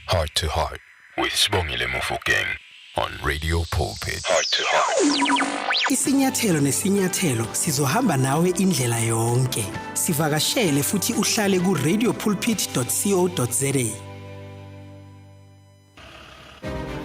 Heart to Heart with Sibongile Mofokeng on Radio Pulpit. Heart to Heart. Isinyathelo nesinyathelo sizohamba nawe indlela yonke. Sivakashele futhi uhlale ku radiopulpit.co.za.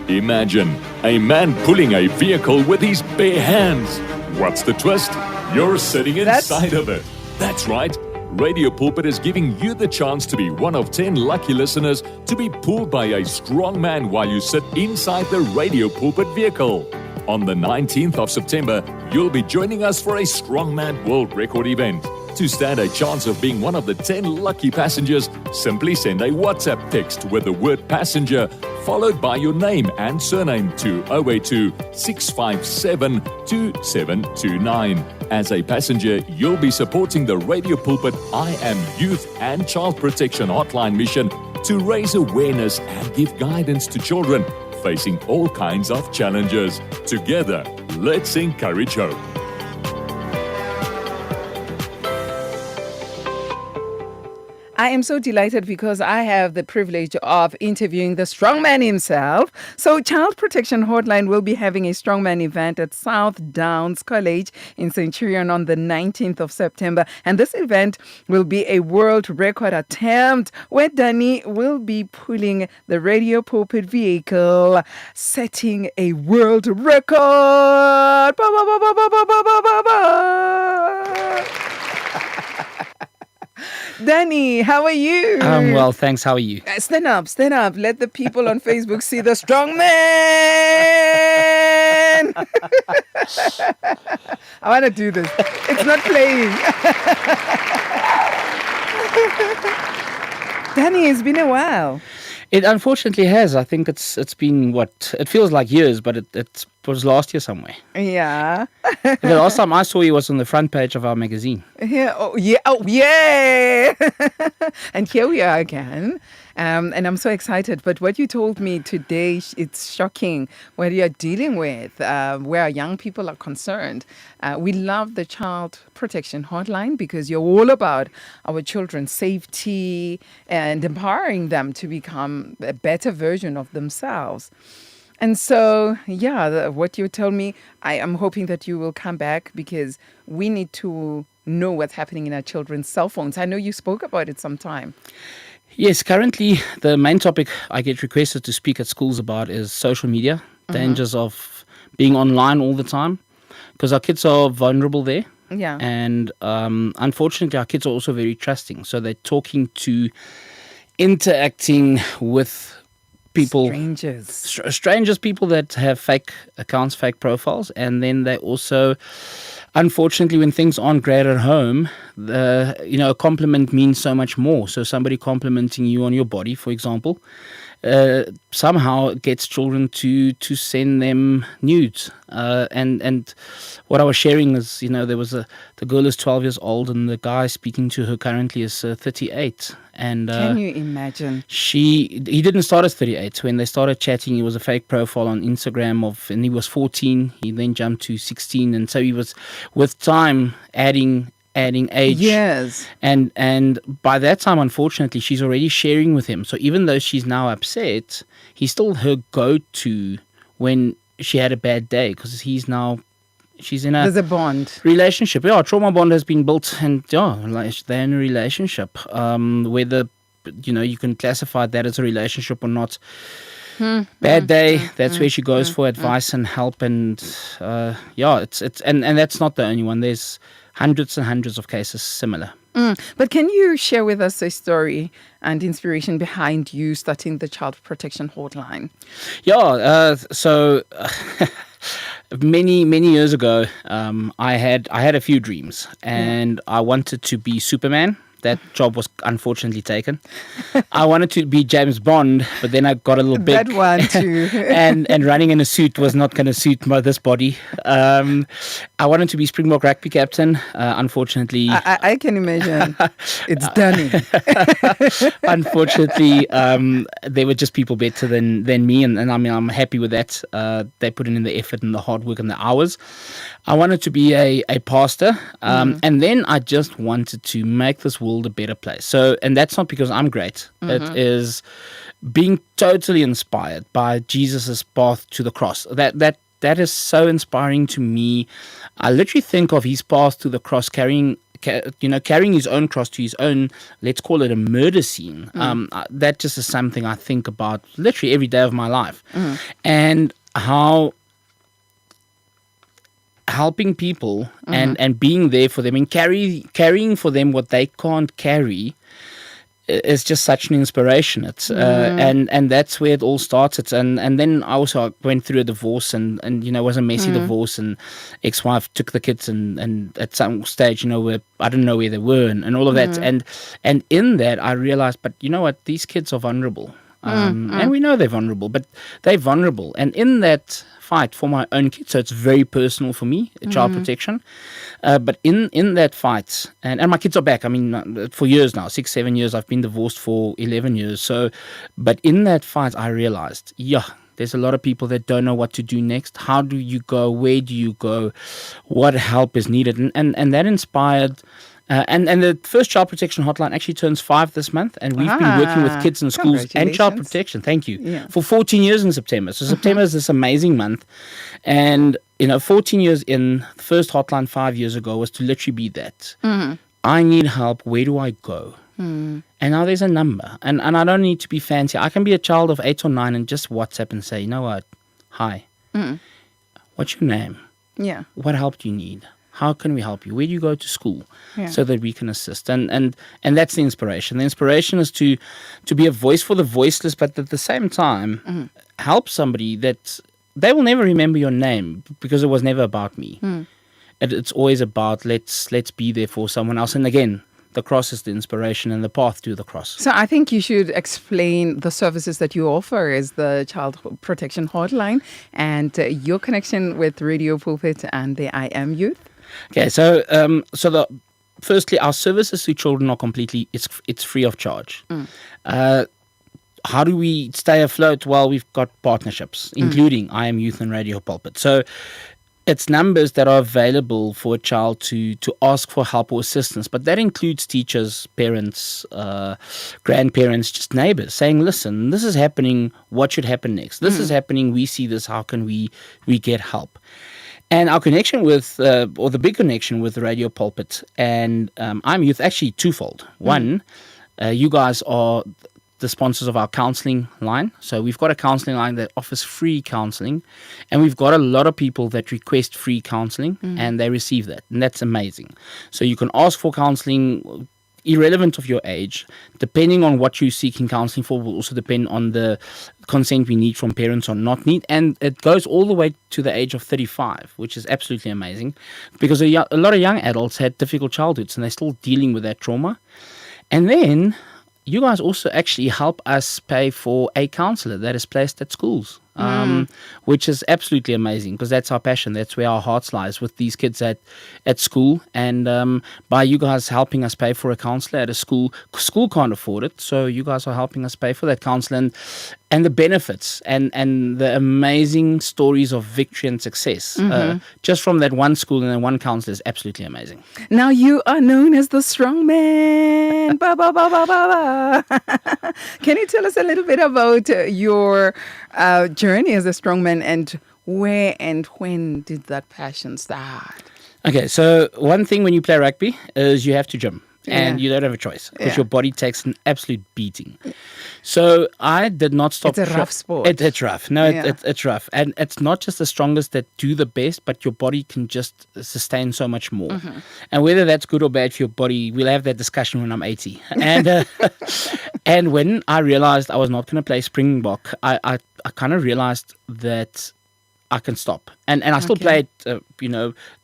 Imagine a man pulling a vehicle with his bare hands. What's the twist? You're sitting inside of it. That's right. Radio Pulpit is giving you the chance to be one of 10 lucky listeners to be pulled by a strong man while you sit inside the Radio Pulpit vehicle. On the 19th of September, you'll be joining us for a Strongman World Record event. To stand a chance of being one of the 10 lucky passengers, simply send a WhatsApp text with the word passenger followed by your name and surname to 082 657 2729. As a passenger, you'll be supporting the Radio Pulpit I Am Youth and Child Protection Hotline mission to raise awareness and give guidance to children facing all kinds of challenges. Together, let's encourage hope. I am so delighted because I have the privilege of interviewing the strongman himself. So Child Protection Hotline will be having a strongman event at South Downs College in Centurion on the 19th of September. And this event will be a world record attempt where Danie will be pulling the Radio Pulpit vehicle, setting a world record. Danie, how are you? Well, thanks. How are you? Stand up. Let the people on Facebook see the strong man. I want to do this. It's not playing. Danie, it's been a while. It unfortunately has. I think it's been it feels like years, but it was last year somewhere. Yeah. The last time I saw you was on the front page of our magazine. Yeah. Oh yeah. And here we are again. And I'm so excited. But what you told me today, it's shocking what you're dealing with, where our young people are concerned. We love the Child Protection Hotline because you're all about our children's safety and empowering them to become a better version of themselves. And so, what you told me, I am hoping that you will come back because we need to know what's happening in our children's cell phones. I know you spoke about it sometime. Yes, currently the main topic I get requested to speak at schools about is social media, dangers of being online all the time, because our kids are vulnerable there. Yeah. And unfortunately, our kids are also very trusting. So they're interacting with people, strangers, people that have fake accounts, fake profiles, and then they also, unfortunately, when things aren't great at home, a compliment means so much more. So somebody complimenting you on your body, for example, somehow gets children to send them nudes. And what I was sharing is, there was the girl is 12 years old and the guy speaking to her currently is 38. And can you imagine? He didn't start as 38. When they started chatting, he was a fake profile on Instagram and he was 14. He then jumped to 16, and so he was, with time, adding age. Yes. And by that time, unfortunately, she's already sharing with him. So even though she's now upset, he's still her go-to when she had a bad day, because she's in there's a bond relationship. Yeah, trauma bond has been built, and they're in a relationship. Whether you can classify that as a relationship or not. Bad day. That's where she goes for advice and help, and it's and that's not the only one. There's hundreds and hundreds of cases similar. But can you share with us a story and inspiration behind you starting the Child Protection Hotline? Yeah. So. Many years ago, I had a few dreams, and I wanted to be Superman. That job was unfortunately taken. I wanted to be James Bond, but then I got a little big. That one too. and running in a suit was not going to suit this body. I wanted to be Springbok rugby captain. Unfortunately, I can imagine. It's Danie. Unfortunately, they were just people better than me, and I mean I'm happy with that. They put in the effort and the hard work and the hours. I wanted to be a pastor, and then I just wanted to make this world world a better place. So, and that's not because I'm great. It is being totally inspired by Jesus's path to the cross. That is so inspiring to me. I literally think of his path to the cross, carrying his own cross to his own, let's call it a murder scene. That just is something I think about literally every day of my life. And how helping people and being there for them and carrying for them what they can't carry is just such an inspiration. It's and that's where it all started. And then I also went through a divorce and it was a messy divorce, and ex-wife took the kids and at some stage, where I didn't know where they were and all of that. And in that I realized, but you know what, these kids are vulnerable. And we know they're vulnerable, but they're vulnerable. And in that fight for my own kids, so it's very personal for me, child protection. But in that fight, and my kids are back. I mean, for years now, 6-7 years. I've been divorced for 11 years. So, but in that fight, I realized, there's a lot of people that don't know what to do next. How do you go? Where do you go? What help is needed? And that inspired. And the first child protection hotline actually turns 5 this month, and we've been working with kids in schools and child protection. Thank you. For 14 years in September. So September is this amazing month, and 14 years in, the first hotline 5 years ago was to literally be that. I need help. Where do I go? And now there's a number, and I don't need to be fancy. I can be a child of 8 or 9 and just WhatsApp and say, you know what? Hi. What's your name? Yeah. What help do you need? How can we help you? Where do you go to school? So that we can assist? And that's the inspiration. The inspiration is to be a voice for the voiceless, but at the same time, help somebody that they will never remember your name because it was never about me. It's always about let's be there for someone else. And again, the cross is the inspiration and the path to the cross. So I think you should explain the services that you offer as the Child Protection Hotline and your connection with Radio Pulpit and the I Am Youth. Okay, so firstly, our services to children are completely, it's free of charge. How do we stay afloat? Well, we've got partnerships, including I Am Youth and Radio Pulpit. So it's numbers that are available for a child to ask for help or assistance, but that includes teachers, parents, grandparents, just neighbors saying, listen, this is happening, what should happen next? This is happening, we see this, how can we get help? And our connection with, or the big connection with Radio Pulpit and I'm Youth, actually twofold. One, you guys are the sponsors of our counseling line. So we've got a counseling line that offers free counseling, and we've got a lot of people that request free counseling and they receive that. And that's amazing. So you can ask for counseling irrelevant of your age. Depending on what you're seeking counseling for will also depend on the consent we need from parents or not need. And it goes all the way to the age of 35, which is absolutely amazing because a lot of young adults had difficult childhoods and they're still dealing with that trauma. And then you guys also actually help us pay for a counselor that is placed at schools, which is absolutely amazing because that's our passion. That's where our hearts lies with these kids at school. And by you guys helping us pay for a counselor at a school can't afford it. So you guys are helping us pay for that counselor and the benefits and the amazing stories of victory and success just from that one school and that one counselor is absolutely amazing. Now you are known as the Strongman. Ba, ba, ba, ba, ba, ba. Can you tell us a little bit about your journey as a strongman and where and when did that passion start? Okay, so one thing when you play rugby is you have to gym. And you don't have a choice because your body takes an absolute beating. So I did not stop. It's a rough sport. It's rough. No, it's rough. And it's not just the strongest that do the best, but your body can just sustain so much more. And whether that's good or bad for your body, we'll have that discussion when I'm 80. And and when I realized I was not going to play Springbok, I kind of realized that I can stop. And I still play it,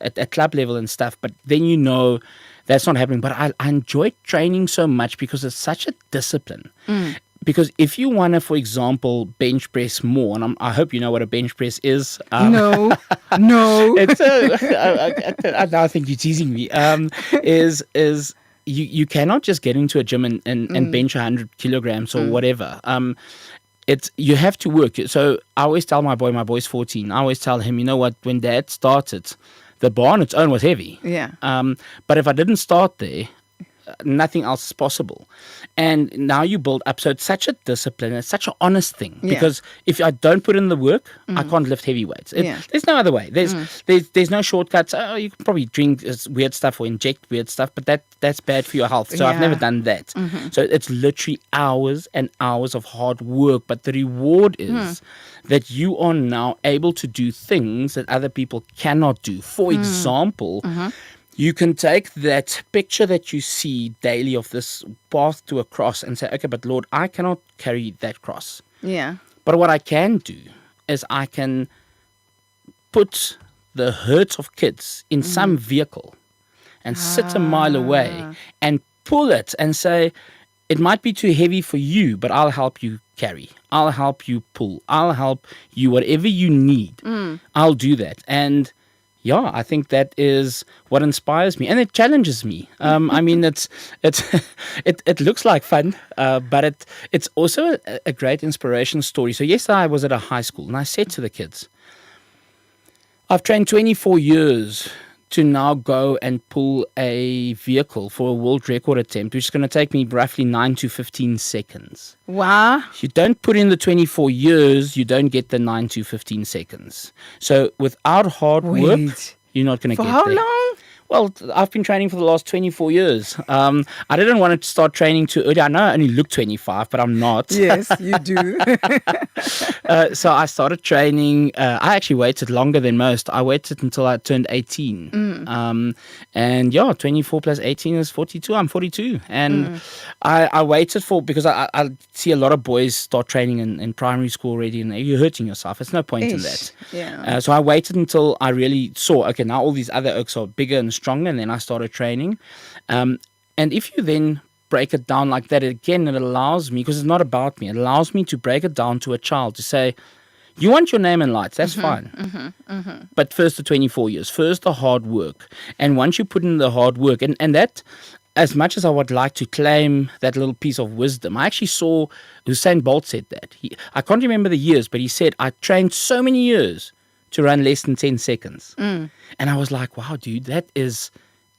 at club level and stuff, but then that's not happening. But I enjoy training so much because it's such a discipline. Because if you want to, for example, bench press more, and I hope you know what a bench press is. No. It's I think you're teasing me. Is you cannot just get into a gym and bench 100 kilograms or whatever. You have to work. So I always tell my boy's 14, I always tell him, you know what, when Dad started, the bar on its own was heavy. Yeah. But if I didn't start there, nothing else is possible. And now you build up. So it's such a discipline. It's such an honest thing. Yeah. Because if I don't put in the work, I can't lift heavy weights. There's no other way. There's no shortcuts. Oh, you can probably drink weird stuff or inject weird stuff, but that's bad for your health. So I've never done that. So it's literally hours and hours of hard work. But the reward is that you are now able to do things that other people cannot do. For example, you can take that picture that you see daily of this path to a cross and say, okay, but Lord, I cannot carry that cross. Yeah. But what I can do is I can put the hurts of kids in some vehicle and sit a mile away and pull it and say, it might be too heavy for you, but I'll help you carry. I'll help you pull. I'll help you, whatever you need. I'll do that. And yeah, I think that is what inspires me, and it challenges me. I mean, it looks like fun, but it's also a great inspiration story. So yesterday I was at a high school, and I said to the kids, I've trained 24 years to now go and pull a vehicle for a world record attempt, which is going to take me roughly 9 to 15 seconds. Wow. If you don't put in the 24 years, you don't get the 9 to 15 seconds. So without hard work, you're not going to get For how there. long? Well, I've been training for the last 24 years. I didn't want to start training too early. I know I only look 25, but I'm not. Yes, you do. So I started training. I actually waited longer than most. I waited until I turned 18. And yeah, 24 plus 18 is 42. I'm 42. And I waited because I see a lot of boys start training in primary school already, and you're hurting yourself. There's no point in that. Yeah. So I waited until I really saw, okay, now all these other oaks are bigger and stronger, and then I started training. And if you then break it down like that, again, it allows me, because it's not about me, it allows me to break it down to a child to say, you want your name and lights, that's fine. But first the 24 years, first the hard work. And once you put in the hard work, and that, as much as I would like to claim that little piece of wisdom, I actually saw Usain Bolt said that. I can't remember the years, but he said, I trained so many years to run less than 10 seconds. And I was like, wow, dude, that is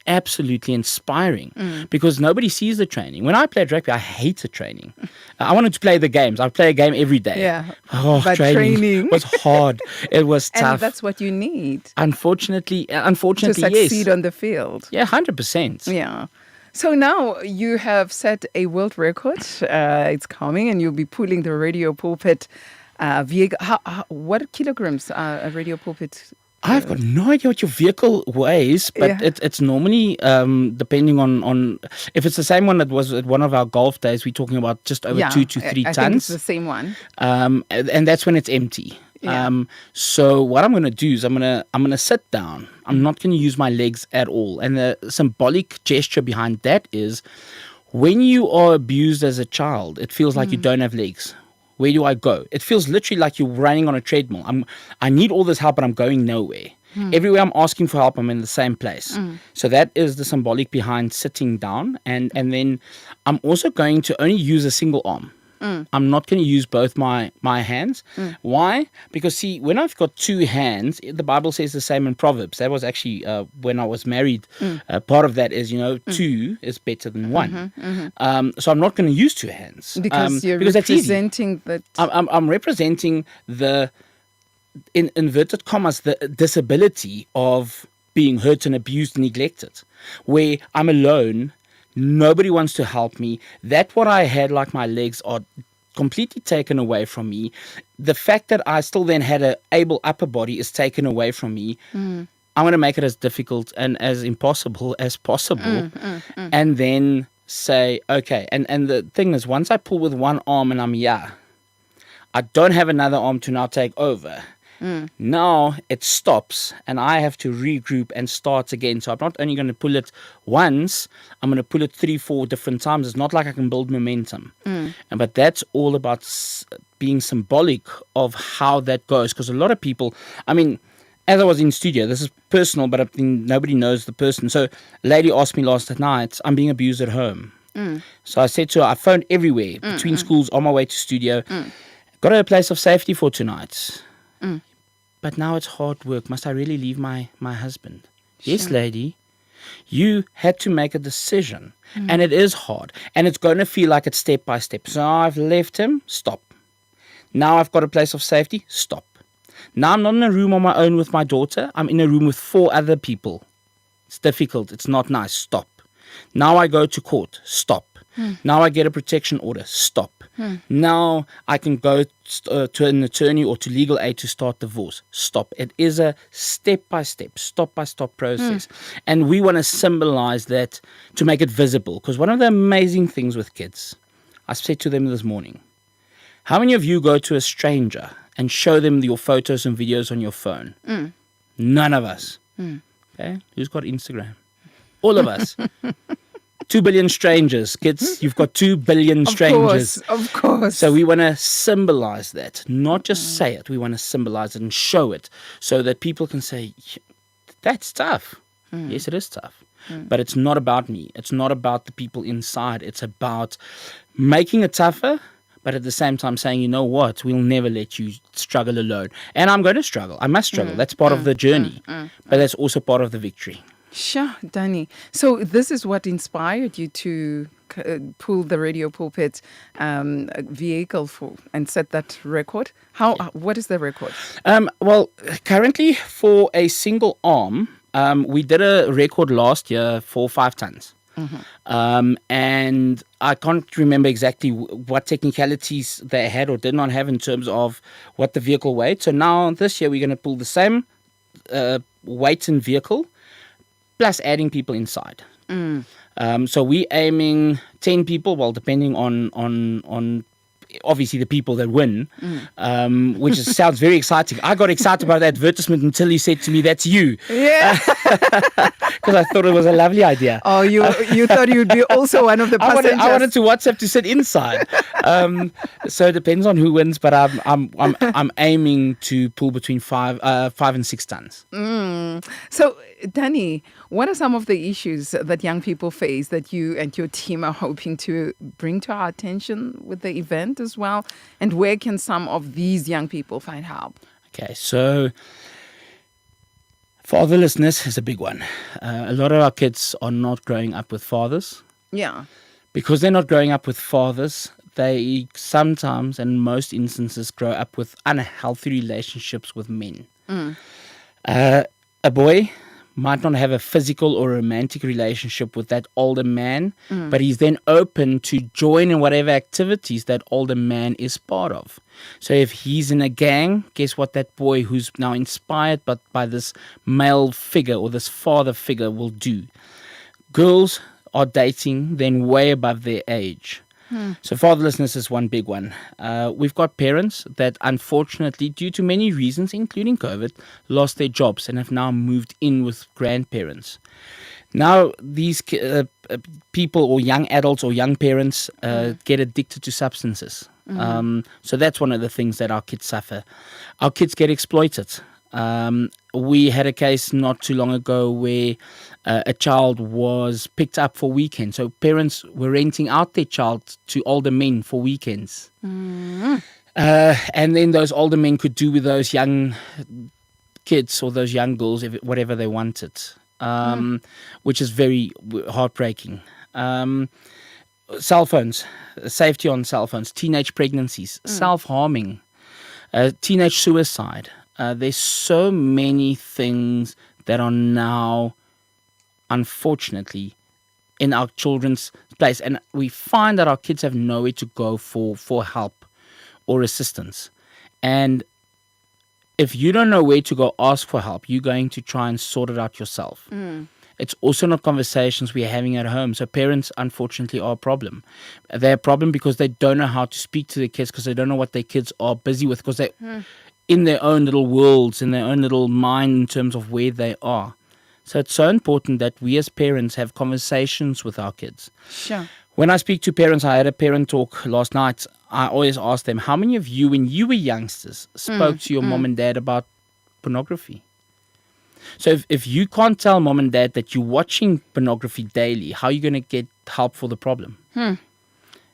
absolutely inspiring, because nobody sees the training. When I played rugby, I hated training. I wanted to play the games. I'd play a game every day. Yeah. Oh, But training was hard. It was tough. And that's what you need Unfortunately, to succeed yes. on the field. Yeah, 100%. Yeah. So now you have set a world record. It's coming, and you'll be pulling the radio pulpit vehicle. What kilograms are a radio pulpit? I've got no idea what your vehicle weighs, but it's normally, depending on if it's the same one that was at one of our golf days, we're talking about just over 2 to 3 tons. I think it's the same one. And that's when it's empty. Yeah. So what I'm going to do is I'm going to sit down. I'm not going to use my legs at all. And the symbolic gesture behind that is, when you are abused as a child, it feels like you don't have legs. Where do I go? It feels literally like you're running on a treadmill. I need all this help, but I'm going nowhere. Everywhere I'm asking for help, I'm in the same place. So that is the symbolic behind sitting down. And then I'm also going to only use a single arm. I'm not going to use both my hands. Why? Because see, when I've got two hands, the Bible says the same in Proverbs. That was actually when I was married. Part of that is, two is better than one. So I'm not going to use two hands. Because you're representing that. I'm representing the, in inverted commas, the disability of being hurt and abused and neglected, where I'm alone. Nobody wants to help me. That what I had, like my legs, are completely taken away from me. The fact that I still then had an able upper body is taken away from me. I'm going to make it as difficult and as impossible as possible. And then say, okay. And the thing is, once I pull with one arm and I don't have another arm to now take over. Now it stops and I have to regroup and start again. So I'm not only going to pull it once, I'm going to pull it 3-4 different times. It's not like I can build momentum. But that's all about being symbolic of how that goes. Because a lot of people, I mean, as I was in studio, this is personal, but I think nobody knows the person. So a lady asked me last night, I'm being abused at home. So I said to her, I phoned everywhere, between schools, on my way to studio. Got her a place of safety for tonight. But now it's hard work. Must I really leave my husband? Sure. Yes, lady. You had to make a decision, and it is hard, and it's going to feel like it's step by step. So I've left him, stop. Now I've got a place of safety, stop. Now I'm not in a room on my own with my daughter. I'm in a room with 4 other people. It's difficult. It's not nice. Stop. Now I go to court. Stop. Now I get a protection order. Stop. Now I can go to an attorney or to legal aid to start divorce. Stop. It is a step-by-step, stop-by-stop process. And we want to symbolize that to make it visible. Because one of the amazing things with kids, I said to them this morning, how many of you go to a stranger and show them your photos and videos on your phone? None of us. Okay? Who's got Instagram? All of us. 2 billion strangers. Kids, you've got 2 billion strangers. Of course. So we want to symbolize that, not just say it. We want to symbolize it and show it so that people can say, that's tough. Yes, it is tough. But it's not about me. It's not about the people inside. It's about making it tougher, but at the same time saying, you know what, we'll never let you struggle alone. And I'm going to struggle. I must struggle. That's part of the journey. But that's also part of the victory. Sure, Danie. So this is what inspired you to pull the Radio Pulpit vehicle and set that record. What is the record? Well, currently for a single arm, we did a record last year for 5 tons. And I can't remember exactly what technicalities they had or did not have in terms of what the vehicle weighed. So now this year we're going to pull the same weight and vehicle, plus adding people inside. So we're aiming 10 people, well, depending on obviously the people that win, which sounds very exciting. I got excited about the advertisement until he said to me, that's you. Yeah. Because I thought it was a lovely idea. Oh, you thought you'd be also one of the passengers. I wanted to WhatsApp to sit inside. So it depends on who wins, but I'm aiming to pull between 5 and 6 tons. So, Danie, what are some of the issues that young people face that you and your team are hoping to bring to our attention with the event as well? And where can some of these young people find help? Okay, so fatherlessness is a big one. A lot of our kids are not growing up with fathers. Yeah. Because they're not growing up with fathers, they sometimes, and in most instances, grow up with unhealthy relationships with men. A boy might not have a physical or romantic relationship with that older man, but he's then open to join in whatever activities that older man is part of. So if he's in a gang, guess what that boy who's now inspired by this male figure or this father figure will do? Girls are dating then way above their age. So fatherlessness is one big one. We've got parents that unfortunately, due to many reasons, including COVID, lost their jobs and have now moved in with grandparents. Now these people or young adults or young parents get addicted to substances. So that's one of the things that our kids suffer. Our kids get exploited. We had a case not too long ago where a child was picked up for weekends. So parents were renting out their child to older men for weekends. And then those older men could do with those young kids or those young girls whatever they wanted, which is very heartbreaking. Cell phones, safety on cell phones, teenage pregnancies, self-harming, teenage suicide. There's so many things that are now, unfortunately, in our children's place. And we find that our kids have nowhere to go for help or assistance. And if you don't know where to go ask for help, you're going to try and sort it out yourself. It's also not conversations we're having at home. So parents, unfortunately, are a problem. They're a problem because they don't know how to speak to their kids, because they don't know what their kids are busy with, because they're in their own little worlds, in their own little mind in terms of where they are. So it's so important that we as parents have conversations with our kids. Sure. When I speak to parents, I had a parent talk last night. I always ask them, how many of you, when you were youngsters, spoke to your mom and dad about pornography? So if you can't tell mom and dad that you're watching pornography daily, how are you going to get help for the problem?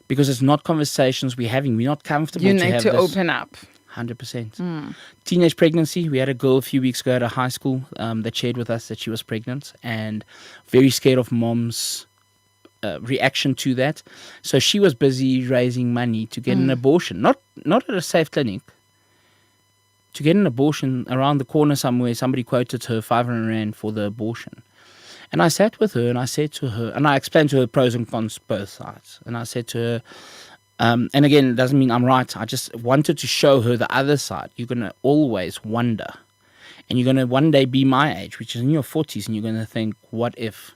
Because it's not conversations we're having. We're not comfortable You to need have to this. open up. 100%. Teenage pregnancy. We had a girl a few weeks ago at a high school that shared with us that she was pregnant and very scared of mom's reaction to that. So she was busy raising money to get an abortion, not at a safe clinic. To get an abortion around the corner somewhere, somebody quoted her 500 Rand for the abortion. And I sat with her and I said to her, and I explained to her pros and cons, both sides. And I said to her, and again, it doesn't mean I'm right. I just wanted to show her the other side. You're going to always wonder. And you're going to one day be my age, which is in your 40s, and you're going to think, what if?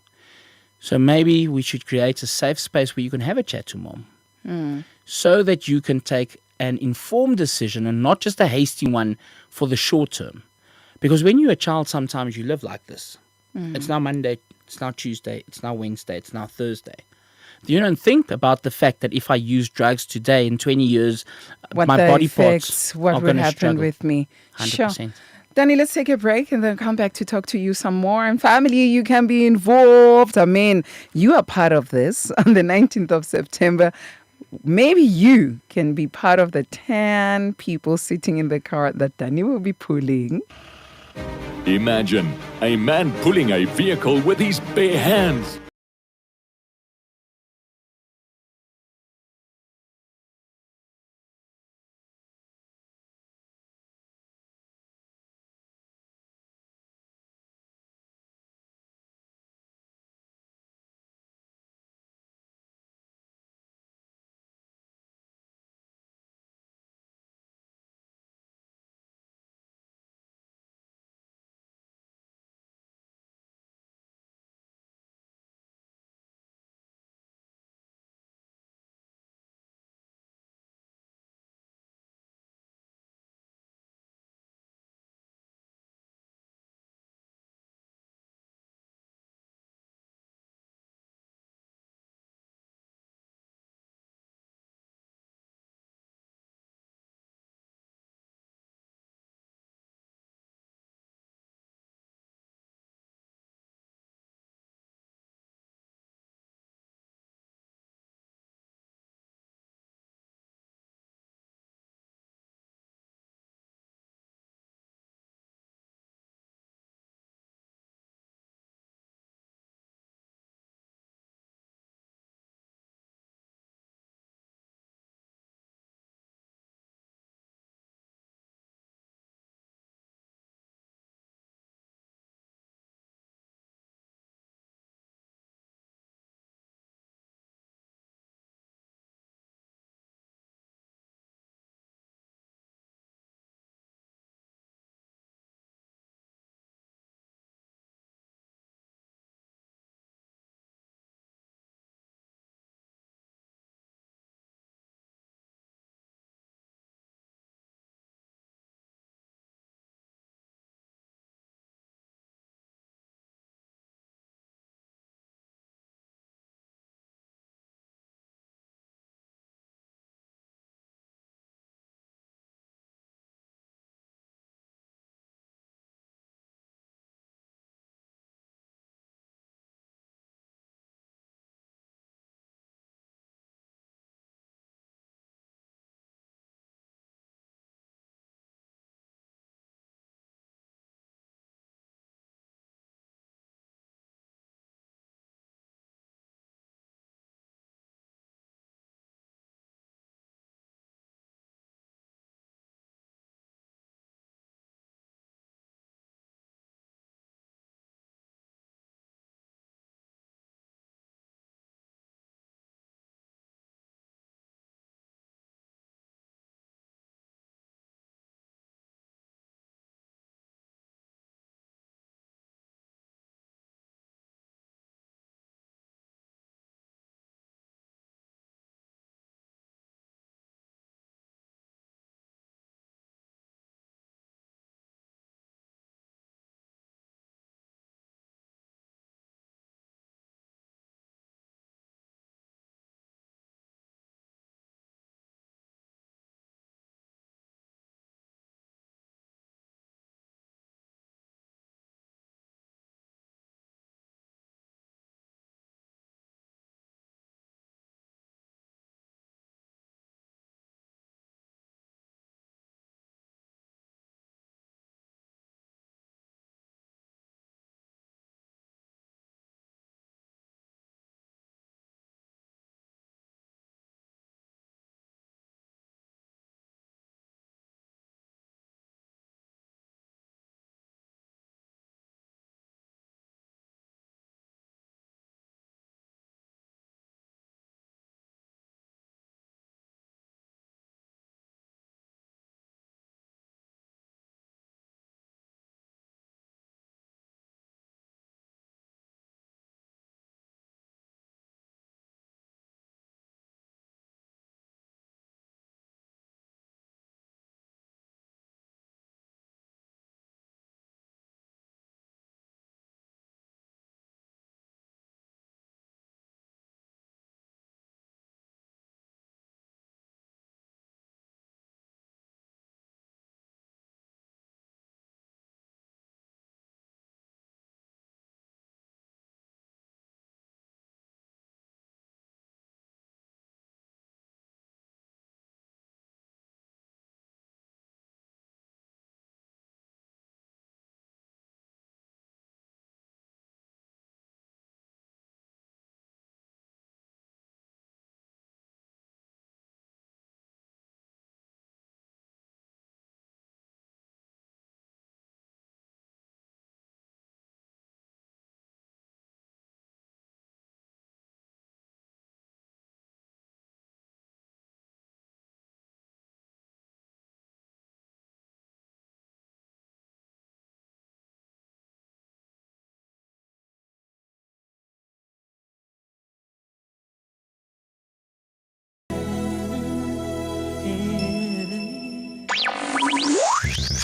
So maybe we should create a safe space where you can have a chat to mom so that you can take an informed decision and not just a hasty one for the short term. Because when you're a child, sometimes you live like this. It's now Monday, it's now Tuesday, it's now Wednesday, it's now Thursday. You don't think about the fact that if I use drugs today, in 20 years, What my the body effects, parts what are would going to happen struggle. with me. 100%. Sure. Danie, let's take a break and then come back to talk to you some more. And family, you can be involved. I mean, you are part of this on the 19th of September. Maybe you can be part of the 10 people sitting in the car that Danie will be pulling. Imagine a man pulling a vehicle with his bare hands.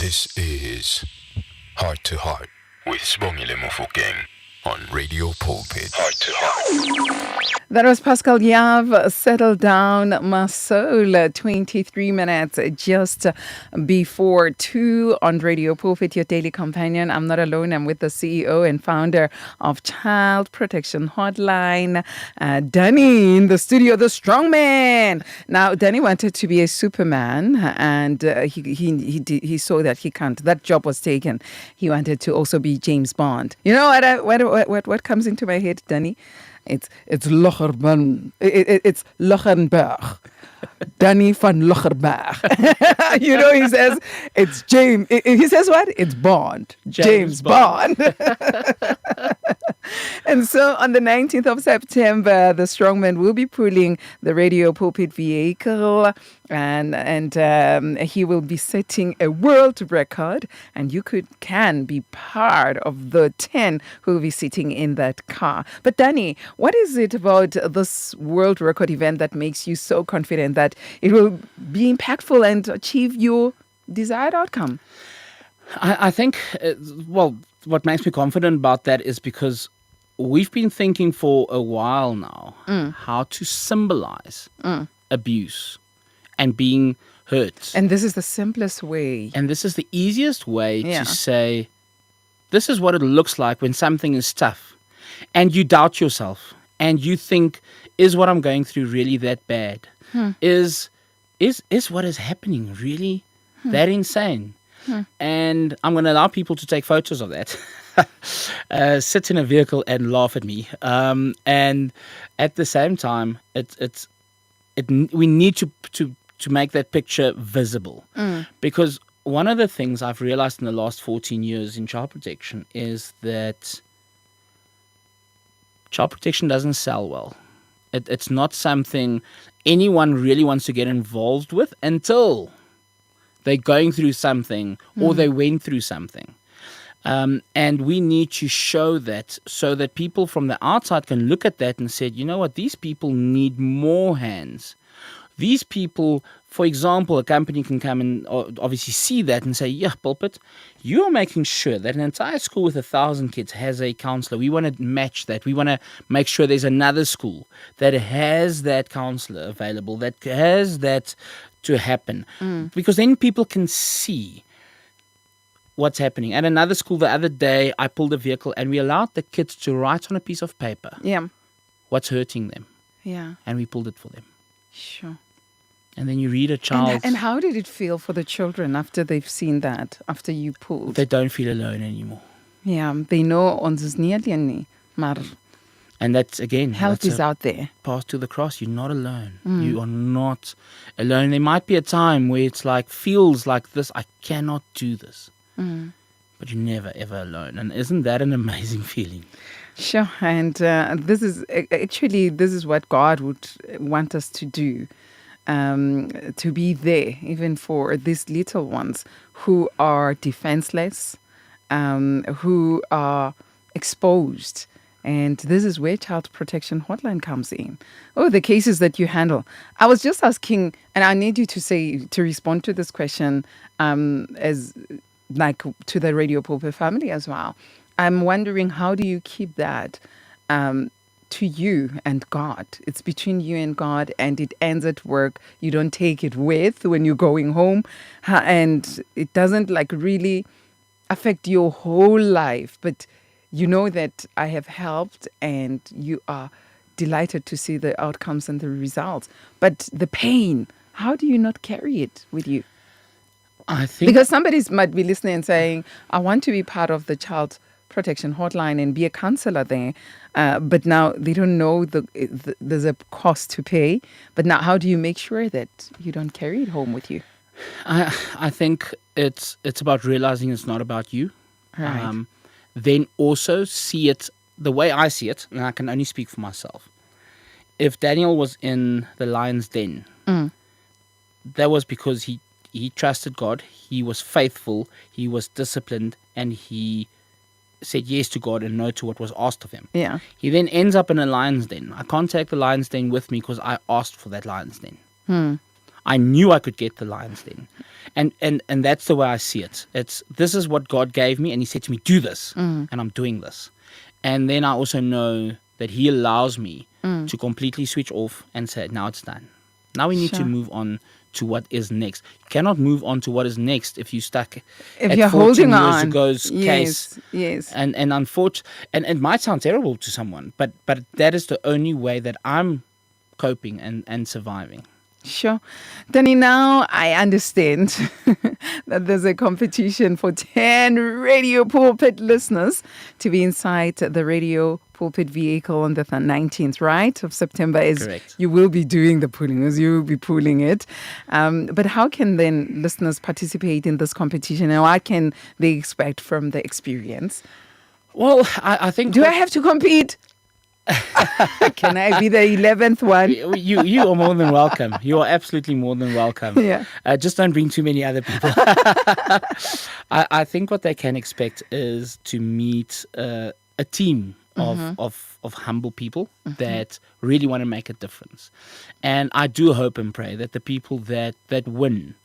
This is Heart to Heart with Sibongile Mofokeng on Radio Pulpit. Heart to Heart. That was Pascal Yav, Settle Down, My Soul, 23 minutes just before 2 on Radio Pulpit, your daily companion. I'm not alone. I'm with the CEO and founder of Child Protection Hotline, Danie, in the studio, the Strongman. Now, Danie wanted to be a Superman, and he saw that he can't. That job was taken. He wanted to also be James Bond. You know what comes into my head, Danie? It's Loggerenberg. It's Loggerenberg. Danie van Loggerenberg. You know, he says it's James. He says what? It's Bond. James Bond. And so on the 19th of September, the Strongman will be pulling the Radio Pulpit vehicle, and he will be setting a world record, and you can be part of the 10 who will be sitting in that car. But Danie, what is it about this world record event that makes you so confident that it will be impactful and achieve your desired outcome? I think, what makes me confident about that is because we've been thinking for a while now how to symbolize abuse and being hurt. And this is the simplest way. And this is the easiest way to say, this is what it looks like when something is tough and you doubt yourself and you think, is what I'm going through really that bad? Is what is happening really that insane? And I'm going to allow people to take photos of that. Sit in a vehicle and laugh at me. And at the same time, we need to make that picture visible. Because one of the things I've realized in the last 14 years in child protection is that child protection doesn't sell well. It's not something anyone really wants to get involved with until they're going through something or they went through something. And we need to show that so that people from the outside can look at that and say, you know what, these people need more hands. These people, for example, a company can come and obviously see that and say, yeah, Pulpit, you're making sure that an entire school with 1,000 kids has a counselor. We want to match that. We want to make sure there's another school that has that counselor available, that has that to happen. Because then people can see what's happening. At another school the other day, I pulled a vehicle and we allowed the kids to write on a piece of paper what's hurting them. Yeah. And we pulled it for them. Sure. And then you read a child. And how did it feel for the children after they've seen that, after you pulled? They don't feel alone anymore. Yeah, they know ons is nie alleen nie, maar and that's, again, help is out there. Path to the cross. You're not alone. You are not alone. There might be a time where it's like, feels like this, I cannot do this. But you're never, ever alone. And isn't that an amazing feeling? Sure. And this is what God would want us to do. To be there, even for these little ones who are defenseless, who are exposed. And this is where Child Protection Hotline comes in. Oh, the cases that you handle. I was just asking, and I need you to respond to this question as like to the Radio Pulpit family as well. I'm wondering, how do you keep that to you and God? It's between you and God, and it ends at work. You don't take it with when you're going home, and it doesn't like really affect your whole life. But you know that I have helped, and you are delighted to see the outcomes and the results. But the pain, how do you not carry it with you? I think because somebody might be listening and saying, I want to be part of the Child Protection Hotline and be a counselor there, but now they don't know there's a cost to pay. But now, how do you make sure that you don't carry it home with you? I think it's about realizing it's not about you. Right. Then also see it the way I see it, and I can only speak for myself. If Daniel was in the lion's den, that was because he trusted God, he was faithful, he was disciplined, and he said yes to God and no to what was asked of him. Yeah. He then ends up in a lion's den. I can't take the lion's den with me because I asked for that lion's den. I knew I could get the lion's den. And that's the way I see it. This is what God gave me, and He said to me, do this, and I'm doing this. And then I also know that He allows me to completely switch off and say, now it's done. Now we need to move on to what is next. You cannot move on to what is next if you're stuck if at you're 14 holding years on. ago's case. Yes. And unfortunately, and it might sound terrible to someone, but that is the only way that I'm coping and surviving. Sure. Danie, now I understand that there's a competition for 10 Radio Pulpit listeners to be inside the Radio Pulpit vehicle on the 19th, right, of September. Correct. You will be doing the pulling, as you will be pulling it. But how can then listeners participate in this competition, and what can they expect from the experience? Well, I think... Do I have to compete? Can I be the 11th one? You are more than welcome. You are absolutely more than welcome. Yeah. Just don't bring too many other people. I think what they can expect is to meet a team of humble people that really want to make a difference. And I do hope and pray that the people that win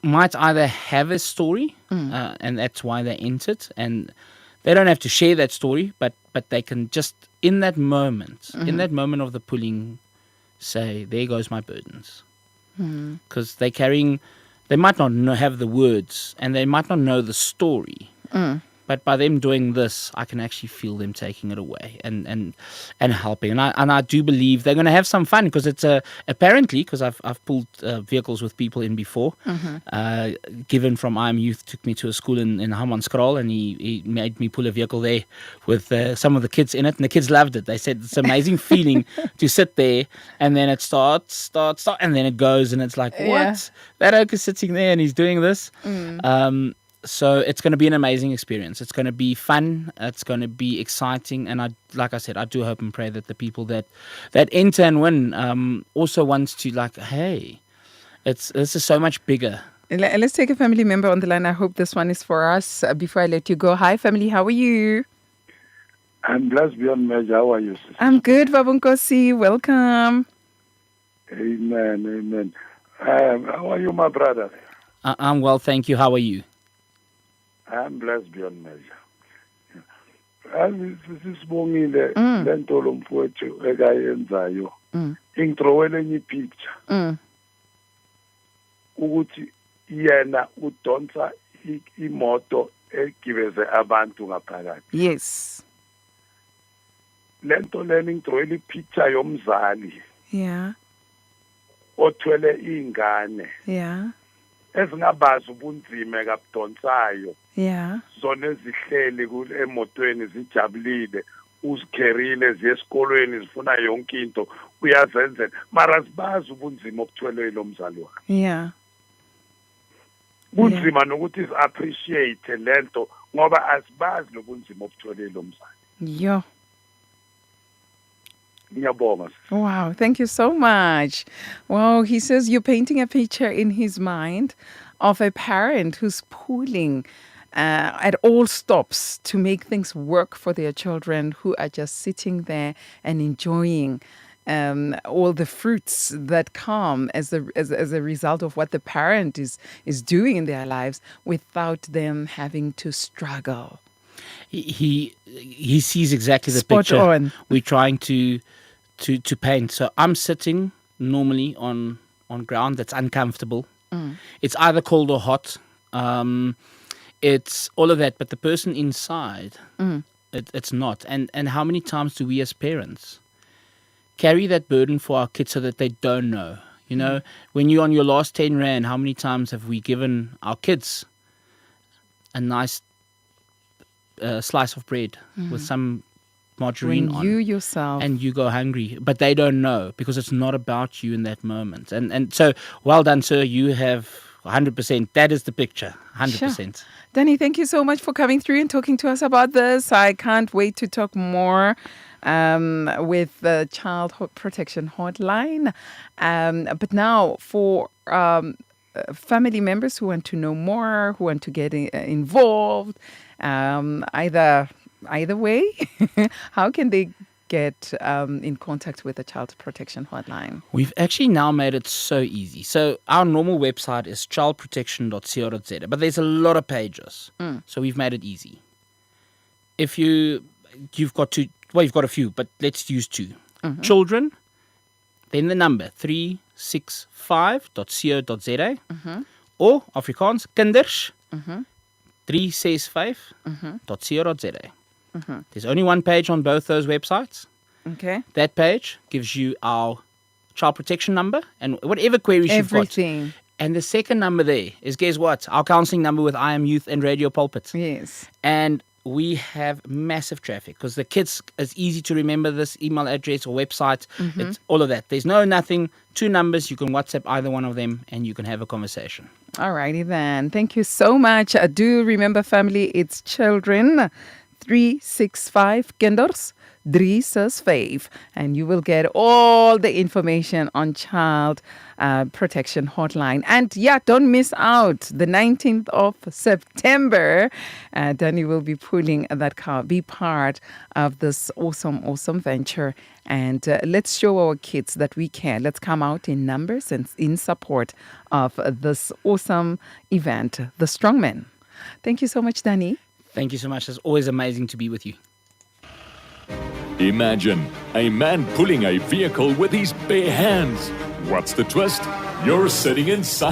might either have a story, and that's why they entered, and they don't have to share that story, but they can just, in that moment of the pulling, say, there goes my burdens. Because they might not have the words, and they might not know the story. But by them doing this, I can actually feel them taking it away and helping. And I do believe they're going to have some fun, because it's apparently, because I've pulled vehicles with people in before. Given from I Am Youth took me to a school in Hammanskraal, and he made me pull a vehicle there with some of the kids in it, and the kids loved it. They said it's an amazing feeling to sit there, and then it starts, and then it goes, and it's like, what? Yeah. That oak is sitting there and he's doing this. So it's going to be an amazing experience. It's going to be fun. It's going to be exciting. And like I said, I do hope and pray that the people that enter and win also wants to, like, hey, this is so much bigger. Let's take a family member on the line. I hope this one is for us. Before I let you go, hi family, how are you? I'm blessed beyond measure. How are you, sister? I'm good, Babunkosi. Welcome. Amen. How are you, my brother? I'm well, thank you. How are you? I'm blessed beyond measure. Sisibongile lento lomfowethu ekayenzayo ingithrowele enye ipicture ukuthi yena udonsa imoto egibeze abantu ngaphakathi. Yes. Lento lena ingithrowele ipicture yomzali Yeah. othwele ingane Yeah. ezingabazi ubunzima kabudonsayo. Yeah. Zona ezihleli emotweni zijabulile, uzikherile ziye esikolweni zifuna yonke into uyazenzela, mara sibazi ubunzima obuthwelwe lo mzali wakhe. Yeah. Bunzima nokuthi is appreciate lento ngoba asibazi lobunzima obuthwelwe lo mzali. Yo. Ngiyabonga. Wow, thank you so much. Wow, he says you're painting a picture in his mind of a parent who's pulling at all stops to make things work for their children, who are just sitting there and enjoying all the fruits that come as a result of what the parent is doing in their lives without them having to struggle. He sees exactly the Spot picture on. we're trying to paint. So I'm sitting normally on ground that's uncomfortable. It's either cold or hot. It's all of that, but the person inside, it's not. And how many times do we as parents carry that burden for our kids so that they don't know? You know, when you're on your last 10 rand, how many times have we given our kids a nice slice of bread with some margarine When on? you yourself. And you go hungry, but they don't know because it's not about you in that moment. And so, well done, sir. You have 100%. That is the picture, 100%. Sure. Danie, thank you so much for coming through and talking to us about this. I can't wait to talk more with the Child Protection Hotline. But now for family members who want to know more, who want to get involved, either way, how can they get in contact with the Child Protection Hotline? We've actually now made it so easy. So our normal website is childprotection.co.za, but there's a lot of pages. So we've made it easy. If you've got a few, but let's use two. Children, then the number 365.co.za, or Afrikaans kinders 365.co.za. There's only one page on both those websites. Okay. That page gives you our child protection number and whatever queries you've got. Everything. And the second number there is, guess what? Our counselling number with I Am Youth and Radio Pulpit. Yes. And we have massive traffic because the kids, it's easy to remember this email address or website. It's all of that. There's nothing, two numbers. You can WhatsApp either one of them and you can have a conversation. All righty then. Thank you so much. Do remember, family, it's children. 365 kinders 365, and you will get all the information on Child Protection Hotline. And yeah, don't miss out the 19th of September. Danie will be pulling that car, be part of this awesome venture. And let's show our kids that we can. Let's come out in numbers and in support of this awesome event, the Strongman. Thank you so much, Danie. Thank you so much. It's always amazing to be with you. Imagine a man pulling a vehicle with his bare hands. What's the twist? You're sitting inside